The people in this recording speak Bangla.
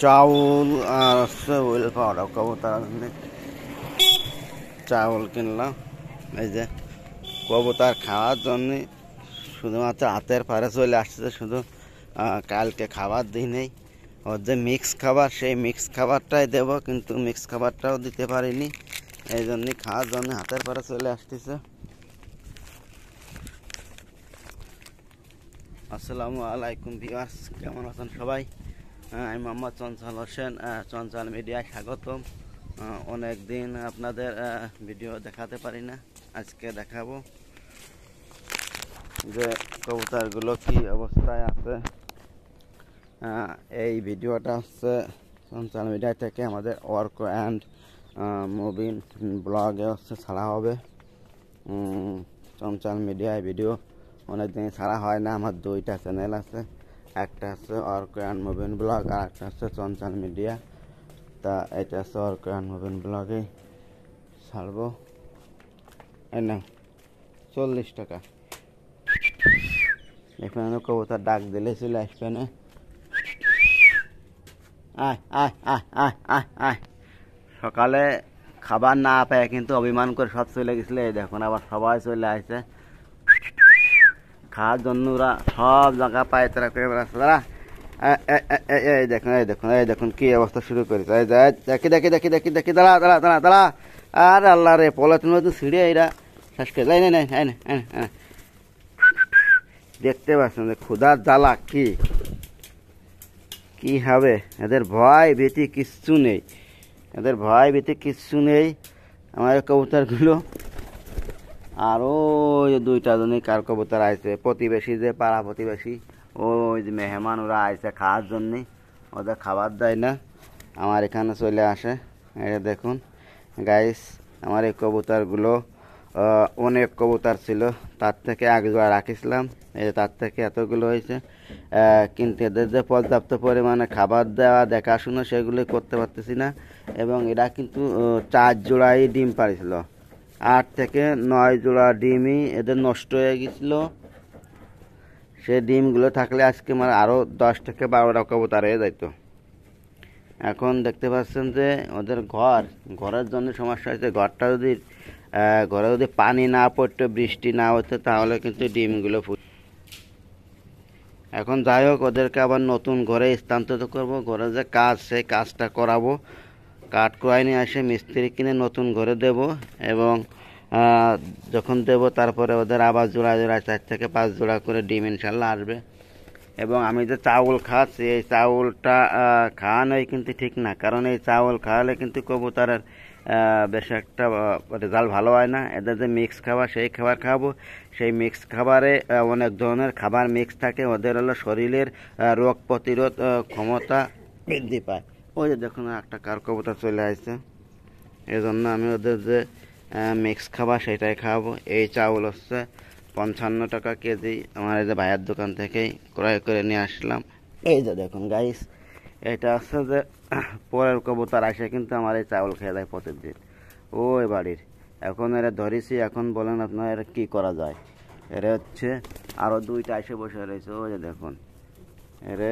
চাউল আর হচ্ছে ওইল পাউডার কবুতর চাউল কিনলাম। এই যে কবুতর খাওয়ার জন্য শুধুমাত্র হাতের পারে চলে আসছে, শুধু কালকে খাবার দিই নেই। ওর যে মিক্স খাবার, সেই মিক্স খাবারটাই দেব, কিন্তু মিক্স খাবারটাও দিতে পারিনি, এই জন্যই খাওয়ার জন্য হাতের পারে চলে আসতেছে। আসসালামু আলাইকুম ভিউয়ার্স, কেমন আছেন সবাই? আমি মোহাম্মদ চঞ্চল হোসেন, চঞ্চল মিডিয়ায় স্বাগতম। অনেক দিন আপনাদের ভিডিও দেখাতে পারি না, আজকে দেখাবো যে কবুতরগুলো কি অবস্থায় আছে। এই ভিডিওটা হচ্ছে চঞ্চল মিডিয়া থেকে আমাদের ওয়ার্ক অ্যান্ড মুভিং ব্লগে হচ্ছে ছাড়া হবে। চঞ্চল মিডিয়ায় ভিডিও অনেকদিন ছাড়া হয় না। আমার দুইটা চ্যানেল আছে, একটা হচ্ছে ওয়ার্ক অ্যান্ড মুভিং ব্লগ আর একটা হচ্ছে চঞ্চল মিডিয়া। তা এটা হচ্ছে ওয়ার্ক অ্যান্ড মুভিং ব্লগে ছাড়বো। এই না 40 টাকা। এখানে কবুতর ডাক দিলে চলে আসবে না। আয় আয় আয় আয় আয় আয়। সকালে খাবার না পেয়ে কিন্তু অভিমান করে সব চলে গেছিল। এই দেখুন আবার সবাই চলে আসছে খাওয়ার জন্য। ওরা সব জায়গা পায় তারা করে বেড়াচ্ছে। তারা এই দেখুন এই দেখুন এই দেখুন কি অবস্থা শুরু করেছে। দেখি দেখি দেখি দেখি দেখি দাঁড়া দাঁড়া দাঁড়া দাঁড়া। আর আল্লাহ রে, পলাতুন তো ছিঁড়ে এরা শেষ করে যাই। নাই দেখতে পাচ্ছেন যে ক্ষুধার জ্বালা কি হবে। এদের ভয় ভীতি কিচ্ছু নেই, এদের ভয় ভীতি কিচ্ছু নেই আমার কবুতরগুলো। আর ওই দুইটা জনই কার কবুতর আইছে, প্রতিবেশী যে পাড়া প্রতিবেশী, ওই যে মেহমান, ওরা আইছে খাওয়ার জন্যে। ওদের খাবার দেয় না, আমার এখানে চলে আসে। এটা দেখুন গাইস, আমার এই কবুতরগুলো অনেক কবুতর ছিল, তার থেকে এক জোড়া রাখিছিলাম, এই তার থেকে এতগুলো হয়েছে। কিন্তু এদের যে পর্যাপ্ত পরিমাণে খাবার দেওয়া দেখাশুনো সেগুলো করতে পারতেছি না। এবং এরা কিন্তু 4 জোড়াই ডিম পাড়িছিল, 8 থেকে 9 জোড়া ডিমই এদের নষ্ট হয়ে গেছিল। সেই ডিমগুলো থাকলে আজকে মানে আরও 10 থেকে 12টা কবুতর হয়ে যাইতো। এখন দেখতে পাচ্ছেন যে ওদের ঘরের জন্য সমস্যা হয়েছে। ঘরে যদি পানি না পড়তো, বৃষ্টি না হতো, তাহলে কিন্তু ডিমগুলো এখন যাই হোক, ওদেরকে আবার নতুন ঘরে স্থানান্তরিত করব। ঘরে যে কাজ, সেই কাজটা করাবো। কাঠ করাই নিয়ে এসে মিস্ত্রি কিনে নতুন ঘরে দেব। এবং যখন দেব তারপরে ওদের আবার জোড়া 4 থেকে 5 জোড়া করে ডিম ইনশাল্লাহ আসবে। এবং আমি যে চাউল খাচ্ছি, এই চাউলটা খাওয়ানোই কিন্তু ঠিক না, কারণ এই চাউল খাওয়ালে কিন্তু কবুতরের বেশ একটা রেজাল্ট ভালো হয় না। এদের যে মিক্স খাবার, সেই খাবার খাওয়াবো। সেই মিক্স খাবারে অনেক ধরনের খাবার মিক্স থাকে, ওদের হলো শরীরের রোগ প্রতিরোধ ক্ষমতা বৃদ্ধি পায়। ওই যে দেখুন একটা কার কবুতর চলে আসছে, এই জন্য আমি ওদের যে মিক্স খাবার সেটাই খাওয়াবো। এই চাউল হচ্ছে 55 টাকা কেজি, আমার এই যে ভাইয়ের দোকান থেকেই ক্রয় করে নিয়ে আসলাম। এই যে দেখুন গাইস, এটা হচ্ছে যে পরের কবুতর আসে কিন্তু আমার এই চাউল খেয়ে দেয় প্রতিদিন ওই বাড়ির। এখন এরা ধরেছি, এখন বলেন আপনার এরা কী করা যায়। এরা হচ্ছে আরও 2টা এসে বসে রয়েছে, ওই যে দেখুন এরা